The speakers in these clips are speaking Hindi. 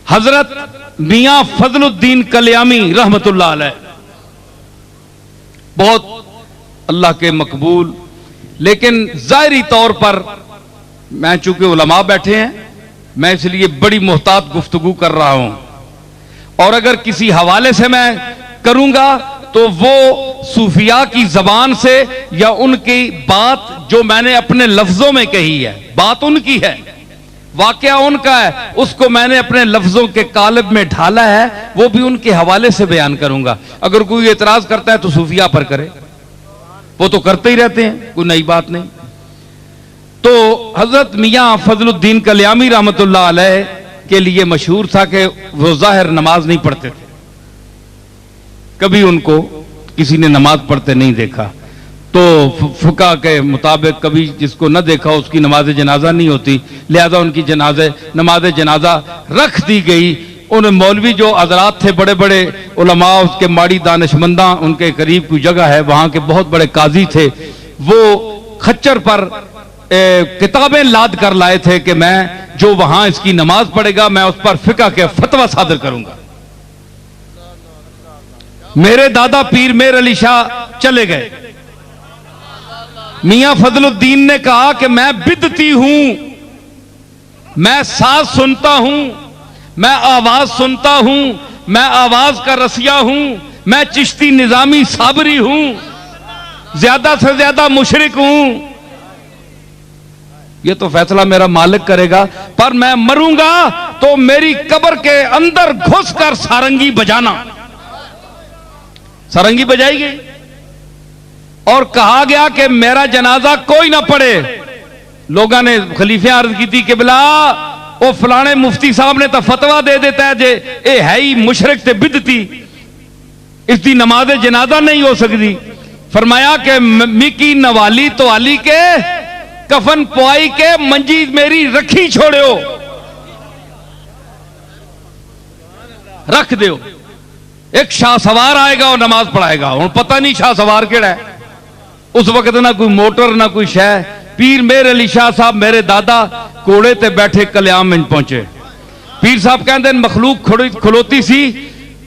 हजरत मियां फजलुद्दीन कल्यामी रहमतुल्लाह अलैह बहुत अल्लाह के मकबूल, लेकिन जाहिरी तौर पर मैं चूंकि उलमा बैठे हैं, मैं इसलिए बड़ी मोहतात गुफ्तगू कर रहा हूं, और अगर किसी हवाले से मैं करूंगा तो वो सूफिया की जबान से या उनकी बात जो मैंने अपने लफ्जों में कही है, बात उनकी है, वाकया उनका है, उसको मैंने अपने लफ्जों के कालिब में ढाला है, वो भी उनके हवाले से बयान करूंगा। अगर कोई एतराज करता है तो सूफिया पर करे, वो तो करते ही रहते हैं, कोई नई बात नहीं। तो हजरत मियां फजलुद्दीन कल्यामी रहमतुल्लाह अलैह के लिए मशहूर था कि वो जाहिर नमाज नहीं पढ़ते थे, कभी उनको किसी ने नमाज पढ़ते नहीं देखा। तो फुका के मुताबिक कभी जिसको न देखा उसकी नमाज जनाजा नहीं होती, लिहाजा उनकी नमाज जनाजा रख दी गई। उन मौलवी जो हजरात थे, बड़े बड़े उलमा, उसके माड़ी दानिशमंदा, उनके करीब कोई जगह है, वहां के बहुत बड़े काजी थे, वो खच्चर पर किताबें लाद कर लाए थे कि मैं जो वहां इसकी नमाज पढ़ेगा मैं उस पर फिका के फतवा सादर करूंगा। मेरे दादा पीर मेर अली शाह चले गए। मियां फजलुद्दीन ने कहा कि मैं बिदती हूं, मैं साज सुनता हूं, मैं आवाज सुनता हूं, मैं आवाज का रसिया हूं, मैं चिश्ती निजामी साबरी हूं, ज्यादा से ज्यादा मुशरिक हूं। ये तो फैसला मेरा मालिक करेगा, पर मैं मरूंगा तो मेरी कब्र के अंदर घुसकर सारंगी बजाना। सारंगी बजाई गई और कहा गया कि मेरा जनाजा कोई ना पढ़े। लोगों ने खलीफे अर्ज की थी कि बिला वो फलाने मुफ्ती साहब ने तो फतवा दे देता है जे ये है ही मुशरिक ते बिदती, इसकी नमाज जनाजा नहीं हो सकती। फरमाया कि मिकी नवाली तो आली के कफन पुआई के मंजी मेरी रखी छोड़ो, रख दो। एक शाह सवार आएगा और नमाज पढ़ाएगा। और पता नहीं शाह सवार केड़ा है उस वक्त, ना कोई मोटर ना कोई शह। पीर मेर अली शाह साहब मेरे दादा घोड़े ते बैठे कल्याम में पहुंचे। पीर साहब कहते मखलूक खलोती सी,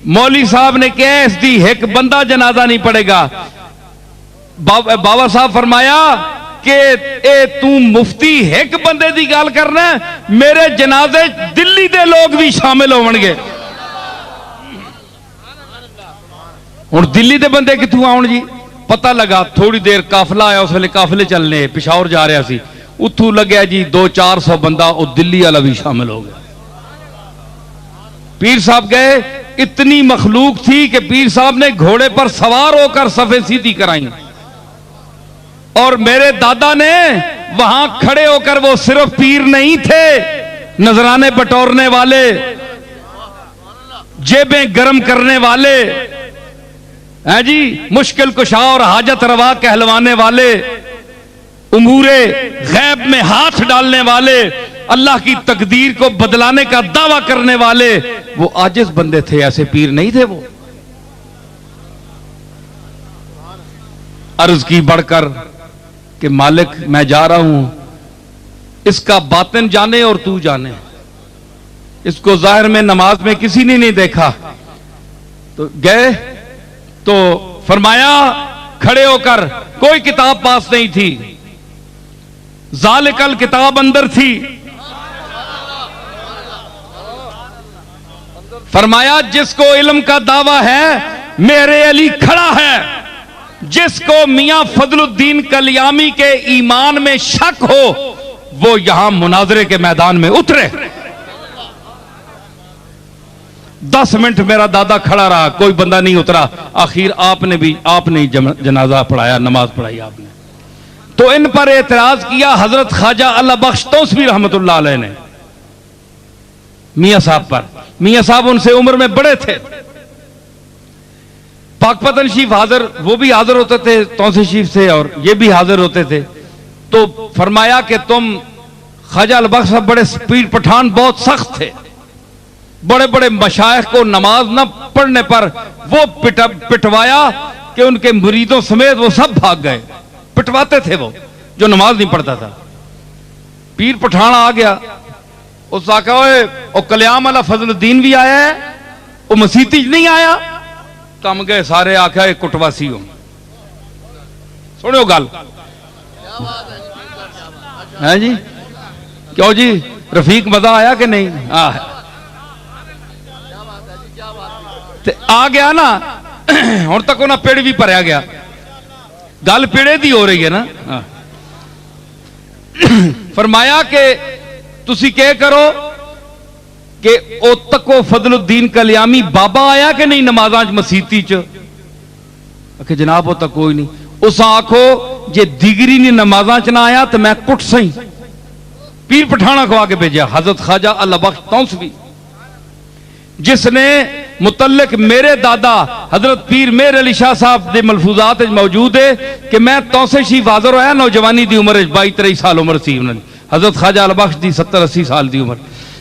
मौली साहब ने कहा इसकी एक बंदा जनाजा नहीं पड़ेगा। बाबा साहब फरमाया कि ए तू मुफ्ती एक बंदे की गल करना, मेरे जनाजे दिल्ली दे लोग भी शामिल होवणगे। हुण दिल्ली दे बंदे कित्थों आउण जी? पता लगा थोड़ी देर काफिला आया, उस वेले काफिले चलने पिशावर जा रहा सी, उत्थों लग्या जी 200-400 बंदा, वो दिल्ली वाला भी शामिल हो गया। पीर साहब गए, इतनी मखलूक थी कि पीर साहब ने घोड़े पर सवार होकर सफे सीधी कराई, और मेरे दादा ने वहां खड़े होकर, वो सिर्फ पीर नहीं थे, नजराने बटोरने वाले, जेबें गर्म करने वाले हैं जी, मुश्किल कुशा और हाजत रवा कहलवाने वाले, उमूरे गैब में हाथ डालने वाले, अल्लाह की तकदीर को बदलाने का दावा करने वाले, वो आजिज बंदे थे, ऐसे पीर नहीं थे वो। अर्ज की बढ़कर कि मालिक मैं जा रहा हूं, इसका बातिन जाने और तू जाने, इसको जाहिर में नमाज में किसी ने नहीं देखा। तो गए तो फरमाया खड़े होकर, कोई किताब पास नहीं थी, जालिकल किताब अंदर थी। फरमाया जिसको इल्म का दावा है मेरे अली खड़ा है, जिसको मियां फजलुद्दीन कल्यामी के ईमान में शक हो वो यहां मुनाजरे के मैदान में उतरे। 10 मिनट मेरा दादा खड़ा रहा, कोई बंदा नहीं उतरा। आखिर आपने जनाजा पढ़ाया, नमाज पढ़ाई आपने। तो इन पर एतराज किया हजरत ख्वाजा अल्लाह बख्श तौसवी रहमतुल्लाह अलैह ने मियां साहब पर। मियां साहब उनसे उम्र में बड़े थे, पाकपतन शरीफ हाजिर, वो भी हाजिर होते थे तौसी शरीफ से, और ये भी हाजिर होते थे। तो फरमाया कि तुम ख्वाजा अल्लाह बख्श साहब बड़े स्पीड पठान, बहुत सख्त थे, बड़े बड़े मशाइख को नमाज न पढ़ने पर वो पिटवाया कि उनके मुरीदों समेत वो सब भाग गए। पिटवाते थे वो जो नमाज नहीं पढ़ता था। पीर पठान आ गया, उस आखा ओ कल्याम वाला फजलुद्दीन भी आया है, वो मसीती नहीं आया। कम गए सारे, आख्या एक कुटवासी हो। सुनो गल है जी, क्यों जी रफीक मजा आया कि नहीं? आ गया ना हुण तक उन्हें पेड़ भी भरया गया, गल पेड़े दी हो रही है ना। फरमाया कि तुसी क्या करो कि ओ तको फजलुद्दीन कल्यामी बाबा आया कि नहीं नमाज़ां च मसीती च? आखे जनाब वो तक कोई नहीं। उस आखो जे दिगरी ने नमाज़ां च ना आया तो मैं कुट सही। पीर पठाना खवा के भेजा हजरत ख्वाजा अल्लाह बख्श तौसवी, जिसने मुतल्लिक मेरे दादा हजरत पीर मेर अली शाह साहब के मलफूजात मौजूद है कि मैं तौसेशी वाजर होया नौजवानी की उम्र 22-23 साल उम्र सी उन्होंने। हजरत ख्वाजा अल्लाह बख्श की 70-80 साल की उम्र।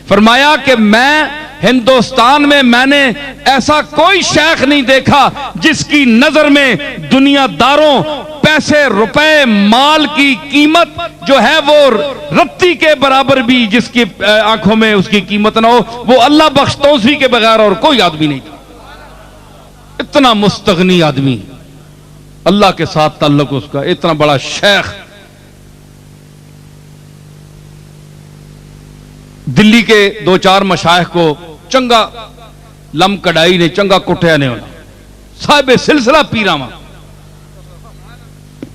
फरमाया कि मैं हिंदुस्तान में मैंने ऐसा कोई शेख नहीं देखा जिसकी नजर में दुनियादारों, पैसे, रुपए, माल की कीमत जो है वो रत्ती के बराबर भी जिसकी आंखों में उसकी कीमत ना हो, वो अल्लाह बख्श तौसवी के बगैर और कोई आदमी नहीं था। इतना मुस्तगनी आदमी, अल्लाह के साथ ताल्लुक उसका, इतना बड़ा शेख। दिल्ली के 2-4 मशाइख को चंगा लम कढ़ाई ने चंगा कुटिया ने साहिब सिलसिला पीरावा,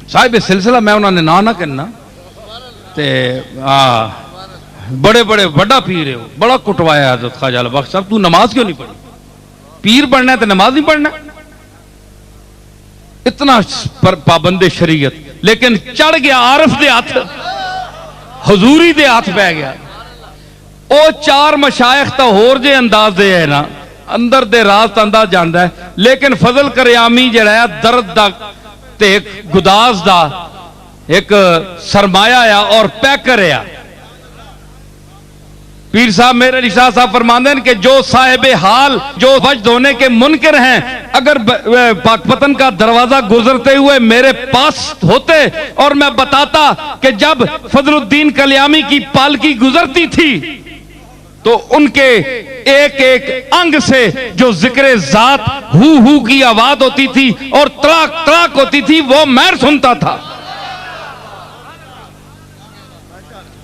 साहिब सिलसिला मैं उन्होंने ना कहना ते बड़े बड़े बड़ा पीर है, बड़ा कुटवाया हजरत ख्वाजा अल्लाह बख्श साहब। तू नमाज क्यों नहीं पढ़ी? पीर बनना है तो नमाज नहीं पढ़ना? इतना पाबंदे शरीयत, लेकिन चढ़ गया आरफ दे हाथ, हजूरी दे हाथ पै गया। ਉਹ 4 मशाइख तो होर जे अंदाज दे है ना, अंदर दे राज तो अंदाज जानता है, लेकिन फजल करियामी जड़ा है दर्द दा ते एक गुदास दा एक सरमाया आ और पैकर आ। पीर साहब मेरे अली शाह साहब फरमाते हैं कि जो साहिब हाल जो वजद होने के मुनकर हैं, अगर पाकपतन का दरवाजा गुजरते हुए मेरे पास होते और मैं बताता कि जब फजलुद्दीन कल्यामी की पालकी गुजरती थी तो उनके एक एक अंग से जो जिक्र जात हु की आवाज होती थी और तड़ाक तड़ाक होती थी, वो मैं सुनता था।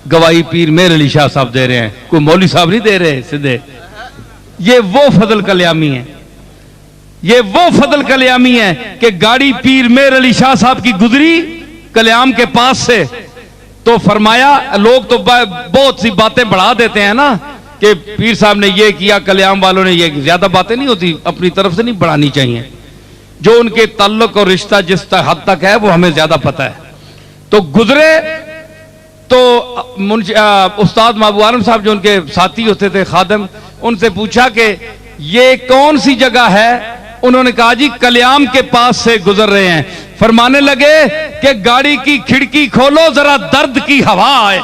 गवाही पीर मेरे अली शाह साहब दे रहे हैं, कोई मौलवी साहब नहीं दे रहे सीधे। ये वो फजल कल्यामी है, ये वो फजल कल्यामी है कि गाड़ी पीर मेरे अली शाह साहब की गुजरी कल्याम के पास से, तो फरमाया, लोग तो बहुत सी बातें बढ़ा देते हैं ना कि पीर साहब ने ये किया, कल्याम वालों ने ये, ज्यादा बातें नहीं होती, अपनी तरफ से नहीं बढ़ानी चाहिए। जो उनके ताल्लुक और रिश्ता जिस हद तक है वो हमें ज्यादा पता है। तो गुजरे तो उस्ताद महबूब आलम साहब जो उनके साथी होते थे खादम, उनसे पूछा कि ये कौन सी जगह है? उन्होंने कहा जी कल्याम के पास से गुजर रहे हैं। फरमाने लगे कि गाड़ी की खिड़की खोलो जरा दर्द की हवा आए।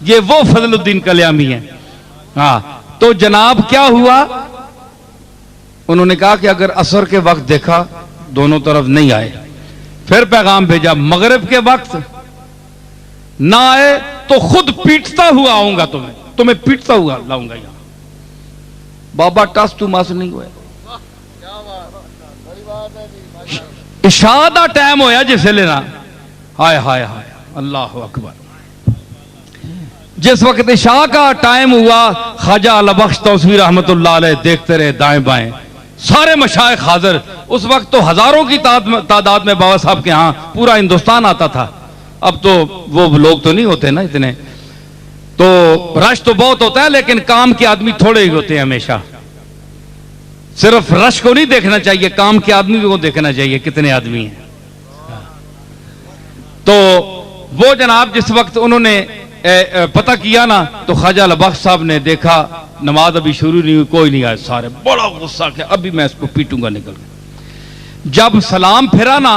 ये वो फजलुद्दीन कल्यामी है। हाँ, तो जनाब क्या हुआ? उन्होंने कहा कि अगर असर के वक्त देखा दोनों तरफ नहीं आए, फिर पैगाम भेजा मगरिब के वक्त ना आए तो खुद पीटता हुआ आऊंगा, तुम्हें पीटता हुआ लाऊंगा यहां। बाबा टस तू मस नहीं हुआ। इशा दा टाइम होया जिसले ना, हाय हाय हाय अल्लाह अकबर। जिस वक्त इशा का टाइम हुआ, ख्वाजा अल्लाह बख्श तौसवी रहमतुल्लाह अलैह देखते रहे दाएं बाएं, सारे मशाइख हाजिर। उस वक्त तो हजारों की तादाद में बाबा साहब के यहाँ पूरा हिंदुस्तान आता था। अब तो वो लोग तो नहीं होते ना इतने, तो रश तो बहुत होता है, लेकिन काम के आदमी थोड़े ही होते हैं हमेशा। सिर्फ रश को नहीं देखना चाहिए, काम के आदमी को देखना चाहिए कितने आदमी हैं। तो वो जनाब जिस वक्त उन्होंने पता किया ना, तो ख्वाजा अल्लाह बख्श साहब ने देखा नमाज अभी शुरू नहीं हुई, कोई नहीं आया, सारे बड़ा गुस्सा किया, अभी मैं इसको पीटूंगा निकल के। जब सलाम फेरा ना,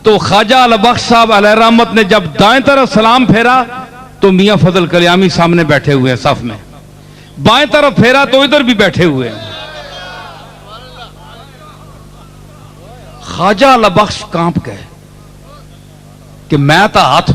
तो ख्वाजा अल्लाह बख्श साहब अलैहि रहमत ने जब दाएं तरफ सलाम फेरा तो मियां फजल कल्यामी सामने बैठे हुए हैं सफ में, बाएं तरफ फेरा तो इधर भी बैठे हुए हैं। ख्वाजा अल्लाह बख्श कांप गए कि मैं तो हाथ